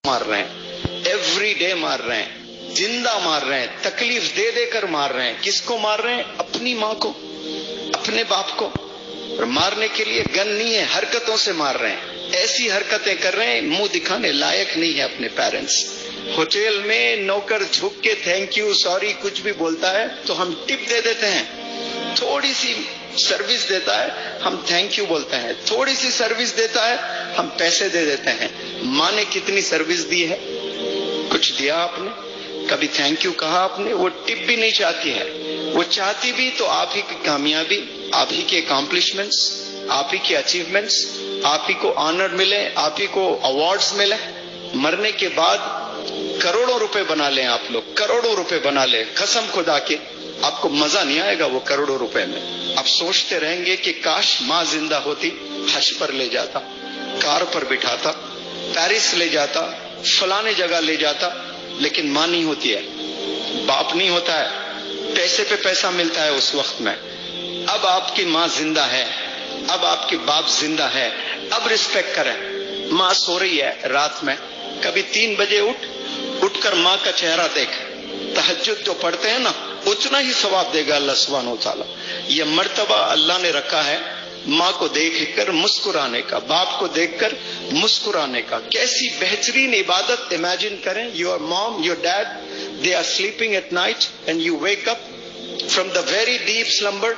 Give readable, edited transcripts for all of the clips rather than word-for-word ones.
مار رہے ہیں, ایوری ڈے مار رہے ہیں, زندہ مار رہے ہیں, تکلیف دے دے کر مار رہے ہیں. کس کو مار رہے ہیں؟ اپنی ماں کو, اپنے باپ کو. اور مارنے کے لیے گن نہیں ہے, حرکتوں سے مار رہے ہیں. ایسی حرکتیں کر رہے ہیں منہ دکھانے لائق نہیں ہے اپنے پیرنٹس. ہوٹل میں نوکر جھک کے تھینک یو سوری کچھ بھی بولتا ہے تو ہم ٹپ دے دیتے ہیں. تھوڑی سی سروس دیتا ہے ہم تھینک یو بولتے ہیں, تھوڑی سی سروس دیتا ہے ہم پیسے دے دیتے ہیں. ماں نے کتنی سروس دی ہے؟ کچھ دیا آپ نے؟ کبھی تھینک یو کہا آپ نے؟ وہ ٹپ بھی نہیں چاہتی ہے. وہ چاہتی بھی تو آپ ہی کی کامیابی, آپ ہی کے اکامپلشمنٹس, آپ ہی کے اچیومنٹس, آپ ہی کو آنر ملے, آپ ہی کو ایوارڈز ملے. مرنے کے بعد کروڑوں روپے بنا لیں آپ لوگ, کروڑوں روپے بنا لیں, قسم خدا کے آپ کو مزہ نہیں آئے گا وہ کروڑوں روپے میں. آپ سوچتے رہیں گے کہ کاش ماں زندہ ہوتی, حج پر لے جاتا, کار پر بٹھاتا, پیرس لے جاتا, فلانے جگہ لے جاتا. لیکن ماں نہیں ہوتی ہے, باپ نہیں ہوتا ہے, پیسے پہ پیسہ ملتا ہے اس وقت میں. اب آپ کی ماں زندہ ہے, اب آپ کے باپ زندہ ہے, اب رسپیکٹ کریں. ماں سو رہی ہے رات میں, کبھی 3 بجے اٹھ کر ماں کا چہرہ دیکھ. تہجد جو پڑھتے ہیں نا اتنا ہی ثواب دے گا اللہ سبحانہ و تعالیٰ. یہ مرتبہ اللہ نے رکھا ہے ماں کو دیکھ کر مسکرانے کا, باپ کو دیکھ کر مسکرانے کا. کیسی بہترین عبادت. امیجن کریں your mom your dad they are sleeping at night and you wake up from the very deep slumber.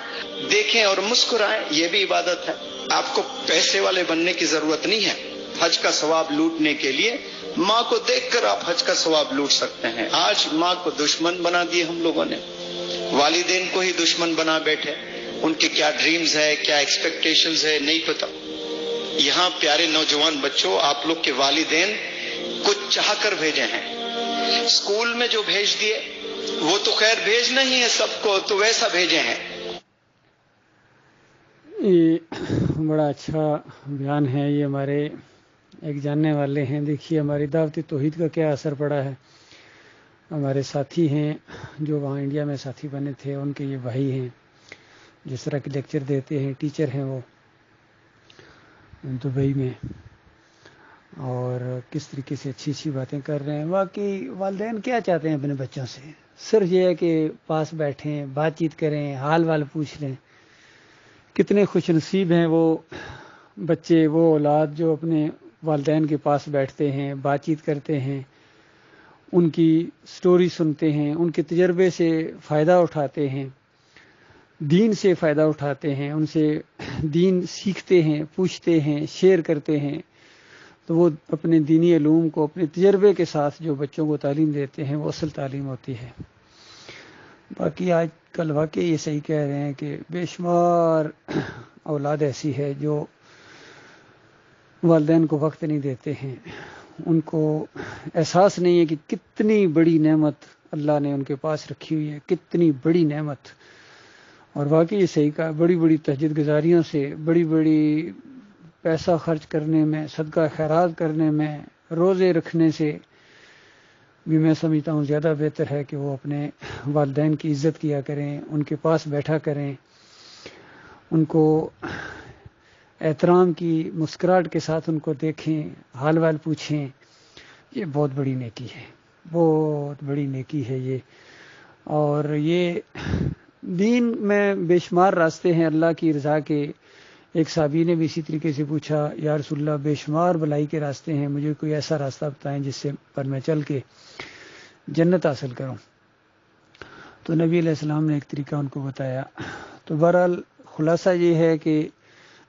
دیکھیں اور مسکرائیں, یہ بھی عبادت ہے. آپ کو پیسے والے بننے کی ضرورت نہیں ہے حج کا ثواب لوٹنے کے لیے. ماں کو دیکھ کر آپ حج کا ثواب لوٹ سکتے ہیں. آج ماں کو دشمن بنا دیے ہم لوگوں نے, والدین کو ہی دشمن بنا بیٹھے. ان کے کیا ڈریمز ہے, کیا ایکسپیکٹیشنز ہے نہیں پتا. یہاں پیارے نوجوان بچوں, آپ لوگ کے والدین کچھ چاہ کر بھیجے ہیں. اسکول میں جو بھیج دیے وہ تو خیر بھیجنا ہی ہے سب کو, تو ویسا بھیجے ہیں. یہ بڑا اچھا بیان ہے. یہ ہمارے ایک جاننے والے ہیں. دیکھیے ہماری دعوت توحید کا کیا اثر پڑا ہے. ہمارے ساتھی ہیں جو وہاں انڈیا میں ساتھی بنے تھے, ان کے یہ بھائی ہیں جس طرح کے لیکچر دیتے ہیں, ٹیچر ہیں وہ دبئی میں, اور کس طریقے سے اچھی اچھی باتیں کر رہے ہیں. واقعی والدین کیا چاہتے ہیں اپنے بچوں سے؟ صرف یہ ہے کہ پاس بیٹھیں, بات چیت کریں, حال وال پوچھ لیں. کتنے خوش نصیب ہیں وہ بچے, وہ اولاد جو اپنے والدین کے پاس بیٹھتے ہیں, بات چیت کرتے ہیں, ان کی سٹوری سنتے ہیں, ان کے تجربے سے فائدہ اٹھاتے ہیں, دین سے فائدہ اٹھاتے ہیں, ان سے دین سیکھتے ہیں, پوچھتے ہیں, شیئر کرتے ہیں. تو وہ اپنے دینی علوم کو اپنے تجربے کے ساتھ جو بچوں کو تعلیم دیتے ہیں وہ اصل تعلیم ہوتی ہے. باقی آج کل واقعی یہ صحیح کہہ رہے ہیں کہ بے شمار اولاد ایسی ہے جو والدین کو وقت نہیں دیتے ہیں. ان کو احساس نہیں ہے کہ کتنی بڑی نعمت اللہ نے ان کے پاس رکھی ہوئی ہے, کتنی بڑی نعمت. اور واقعی یہ صحیح کہا, بڑی بڑی تہجد گزاریوں سے, بڑی بڑی پیسہ خرچ کرنے میں, صدقہ خیرات کرنے میں, روزے رکھنے سے بھی میں سمجھتا ہوں زیادہ بہتر ہے کہ وہ اپنے والدین کی عزت کیا کریں, ان کے پاس بیٹھا کریں, ان کو احترام کی مسکراہٹ کے ساتھ ان کو دیکھیں, حال وال پوچھیں. یہ بہت بڑی نیکی ہے, بہت بڑی نیکی ہے یہ. اور یہ دین میں بے شمار راستے ہیں اللہ کی رضا کے. ایک صحابی نے بھی اسی طریقے سے پوچھا, یا رسول اللہ بے شمار بھلائی کے راستے ہیں, مجھے کوئی ایسا راستہ بتائیں جس سے پر میں چل کے جنت حاصل کروں. تو نبی علیہ السلام نے ایک طریقہ ان کو بتایا. تو بہرحال خلاصہ یہ ہے کہ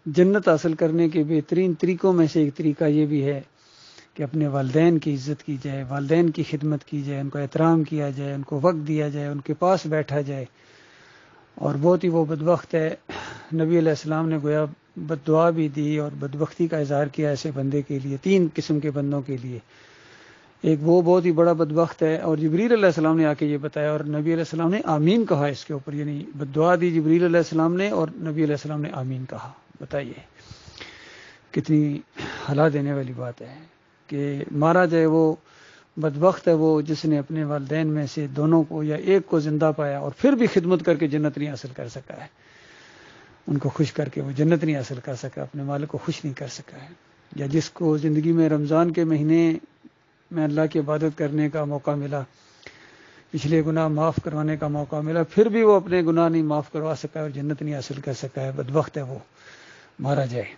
جنت حاصل کرنے کے بہترین طریقوں میں سے ایک طریقہ یہ بھی ہے کہ اپنے والدین کی عزت کی جائے, والدین کی خدمت کی جائے, ان کو احترام کیا جائے, ان کو وقت دیا جائے, ان کے پاس بیٹھا جائے. اور بہت ہی وہ بدبخت ہے, نبی علیہ السلام نے گویا بد دعا بھی دی اور بدبختی کا اظہار کیا ایسے بندے کے لیے. 3 قسم کے بندوں کے لیے. ایک وہ بہت ہی بڑا بدبخت ہے, اور جبریل علیہ السلام نے آ کے یہ بتایا, اور نبی علیہ السلام نے آمین کہا اس کے اوپر. یعنی بد دعا دی جبریل علیہ السلام نے اور نبی علیہ السلام نے آمین کہا. بتائیے کتنی ہلا دینے والی بات ہے کہ مارا جائے وہ بدبخت ہے وہ جس نے اپنے والدین میں سے دونوں کو یا ایک کو زندہ پایا اور پھر بھی خدمت کر کے جنت نہیں حاصل کر سکا ہے. ان کو خوش کر کے وہ جنت نہیں حاصل کر سکا, اپنے مالک کو خوش نہیں کر سکا ہے. یا جس کو زندگی میں رمضان کے مہینے میں اللہ کی عبادت کرنے کا موقع ملا، پچھلے گناہ معاف کروانے کا موقع ملا، پھر بھی وہ اپنے گناہ نہیں معاف کروا سکا اور جنت نہیں حاصل کر سکا ہے، بدبخت ہے وہ، مارا جائے۔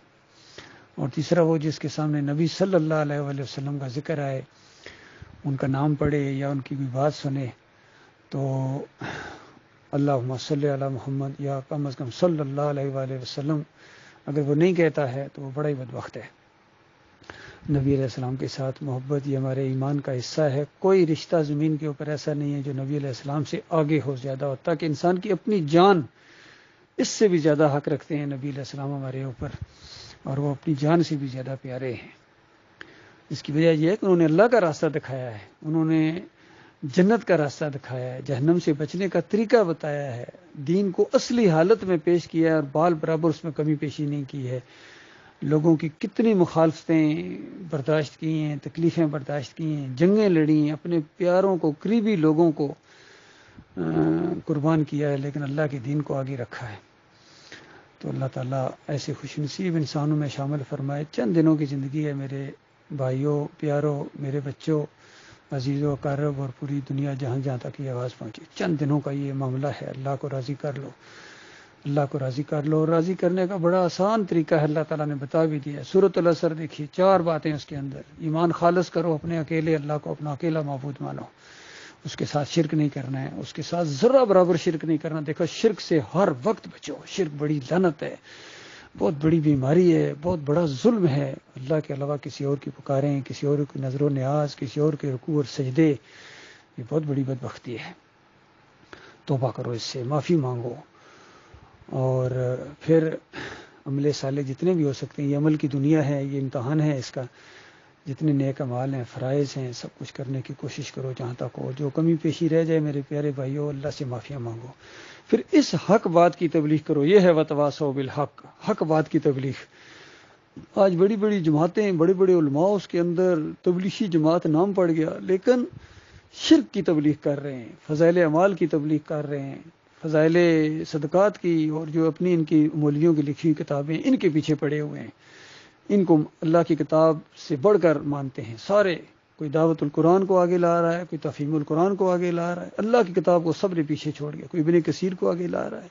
اور تیسرا وہ جس کے سامنے نبی صلی اللہ علیہ وآلہ وسلم کا ذکر آئے، ان کا نام پڑھے یا ان کی کوئی بات سنے تو اللہم صلی علی محمد یا کم از کم صلی اللہ علیہ وآلہ وسلم اگر وہ نہیں کہتا ہے تو وہ بڑا ہی بدبخت ہے۔ نبی علیہ السلام کے ساتھ محبت یہ ہمارے ایمان کا حصہ ہے۔ کوئی رشتہ زمین کے اوپر ایسا نہیں ہے جو نبی علیہ السلام سے آگے ہو زیادہ ہوتا کہ انسان کی اپنی جان اس سے بھی زیادہ حق رکھتے ہیں نبی علیہ السلام ہمارے اوپر، اور وہ اپنی جان سے بھی زیادہ پیارے ہیں۔ اس کی وجہ یہ ہے کہ انہوں نے اللہ کا راستہ دکھایا ہے، انہوں نے جنت کا راستہ دکھایا ہے، جہنم سے بچنے کا طریقہ بتایا ہے، دین کو اصلی حالت میں پیش کیا ہے اور بال برابر اس میں کمی پیشی نہیں کی ہے۔ لوگوں کی کتنی مخالفتیں برداشت کی ہیں، تکلیفیں برداشت کی ہیں، جنگیں لڑی ہیں، اپنے پیاروں کو، قریبی لوگوں کو قربان کیا ہے، لیکن اللہ کے دین کو آگے رکھا ہے۔ تو اللہ تعالیٰ ایسے خوش نصیب انسانوں میں شامل فرمائے۔ چند دنوں کی زندگی ہے میرے بھائیوں، پیاروں، میرے بچوں، عزیزوں، اقارب اور پوری دنیا جہاں جہاں تک یہ آواز پہنچی، چند دنوں کا یہ معاملہ ہے۔ اللہ کو راضی کر لو، اللہ کو راضی کر لو۔ اور راضی کرنے کا بڑا آسان طریقہ ہے، اللہ تعالیٰ نے بتا بھی دیا ہے۔ سورۃ العصر دیکھیے، 4 باتیں اس کے اندر۔ ایمان خالص کرو، اپنے اکیلے اللہ کو اپنا اکیلا معبود مانو، اس کے ساتھ شرک نہیں کرنا ہے، اس کے ساتھ ذرہ برابر شرک نہیں کرنا۔ دیکھو شرک سے ہر وقت بچو، شرک بڑی لعنت ہے، بہت بڑی بیماری ہے، بہت بڑا ظلم ہے۔ اللہ کے علاوہ کسی اور کی پکاریں، کسی اور کی نظر و نیاز، کسی اور کے رکوع اور سجدے، یہ بہت بڑی بدبختی ہے۔ توبہ کرو، اس سے معافی مانگو، اور پھر عمل صالح جتنے بھی ہو سکتے ہیں، یہ عمل کی دنیا ہے، یہ امتحان ہے اس کا، جتنے نیک اعمال ہیں، فرائض ہیں، سب کچھ کرنے کی کوشش کرو جہاں تک ہو۔ جو کمی پیشی رہ جائے میرے پیارے بھائیوں، اللہ سے معافیاں مانگو، پھر اس حق بات کی تبلیغ کرو۔ یہ ہے وتواصوا بالحق، حق بات کی تبلیغ۔ آج بڑی بڑی جماعتیں، بڑے بڑے علماء اس کے اندر تبلیغی جماعت نام پڑ گیا، لیکن شرک کی تبلیغ کر رہے ہیں، فضائل اعمال کی تبلیغ کر رہے ہیں، فضائل صدقات کی، اور جو اپنی ان کی مولویوں کی لکھی ہوئی کتابیں، ان کے پیچھے پڑے ہوئے ہیں، ان کو اللہ کی کتاب سے بڑھ کر مانتے ہیں سارے۔ کوئی دعوت القرآن کو آگے لا رہا ہے، کوئی تفہیم القرآن کو آگے لا رہا ہے، اللہ کی کتاب کو سب نے پیچھے چھوڑ گیا۔ کوئی ابن کثیر کو آگے لا رہا ہے،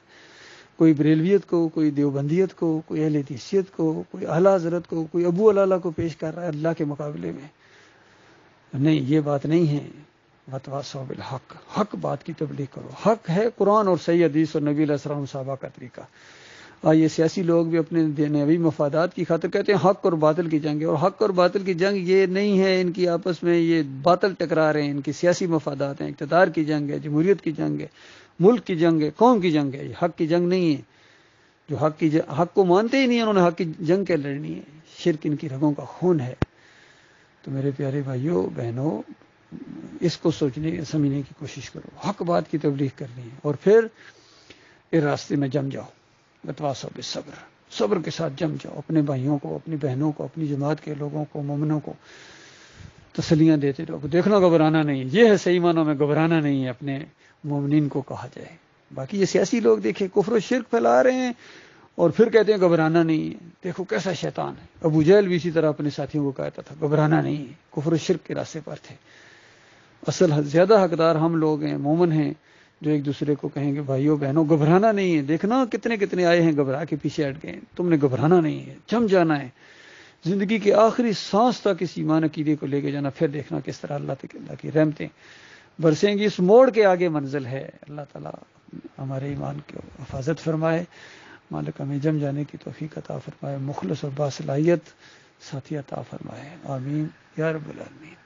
کوئی بریلویت کو، کوئی دیوبندیت کو، کوئی اہل حدیثیت کو، کوئی اعلی حضرت کو، کوئی ابو العلا کو پیش کر رہا ہے اللہ کے مقابلے میں۔ نہیں، یہ بات نہیں ہے۔ وتواصوا بالحق، حق بات کی تبلیغ کرو۔ حق ہے قرآن اور صحیح حدیث اور نبی علیہ السلام صحابہ کا طریقہ۔ یہ سیاسی لوگ بھی اپنے دنیاوی مفادات کی خاطر کہتے ہیں حق اور باطل کی جنگ ہے، اور حق اور باطل کی جنگ یہ نہیں ہے ان کی آپس میں، یہ باطل ٹکرا رہے ہیں، ان کی سیاسی مفادات ہیں، اقتدار کی جنگ ہے، جمہوریت کی جنگ ہے، ملک کی جنگ ہے، قوم کی جنگ ہے، یہ حق کی جنگ نہیں ہے۔ جو حق کو مانتے ہی نہیں، انہوں نے حق کی جنگ کیا لڑنی ہے؟ شرک ان کی رگوں کا خون ہے۔ تو میرے پیارے بھائیوں بہنوں، اس کو سوچنے سمجھنے کی کوشش کرو، حق بات کی تبلیغ کرنی ہے، اور پھر اس راستے میں جم جاؤ۔ وتواصوا بالصبر، صبر کے ساتھ جم جاؤ، اپنے بھائیوں کو، اپنی بہنوں کو، اپنی جماعت کے لوگوں کو، مومنوں کو تسلیاں دیتے رہو۔ دیکھنا گھبرانا نہیں، یہ ہے صحیح معنوں میں گھبرانا نہیں ہے، اپنے مومنین کو کہا جائے۔ باقی یہ سیاسی لوگ دیکھیں کفر و شرک پھیلا رہے ہیں اور پھر کہتے ہیں گھبرانا نہیں ہے۔ دیکھو کیسا شیطان ہے۔ ابو جہل بھی اسی طرح اپنے ساتھیوں کو کہتا تھا گھبرانا نہیں ہے، کفر و شرک کے راستے پر تھے۔ اصل زیادہ حقدار ہم لوگ ہیں، مومن ہیں، جو ایک دوسرے کو کہیں گے بھائیوں بہنوں گھبرانا نہیں ہے۔ دیکھنا کتنے کتنے آئے ہیں گھبرا کے پیچھے ہٹ گئے، تم نے گھبرانا نہیں ہے، جم جانا ہے، زندگی کے آخری سانس تک اس ایمان عقیدے کو لے کے جانا، پھر دیکھنا کس طرح اللہ کی رحمتیں برسیں گی۔ اس موڑ کے آگے منزل ہے۔ اللہ تعالیٰ ہمارے ایمان کی حفاظت فرمائے، مالک ہمیں جم جانے کی توفیق عطا فرمائے، مخلص اور باصلاحیت ساتھی عطا فرمائے، آمین یا رب العالمین۔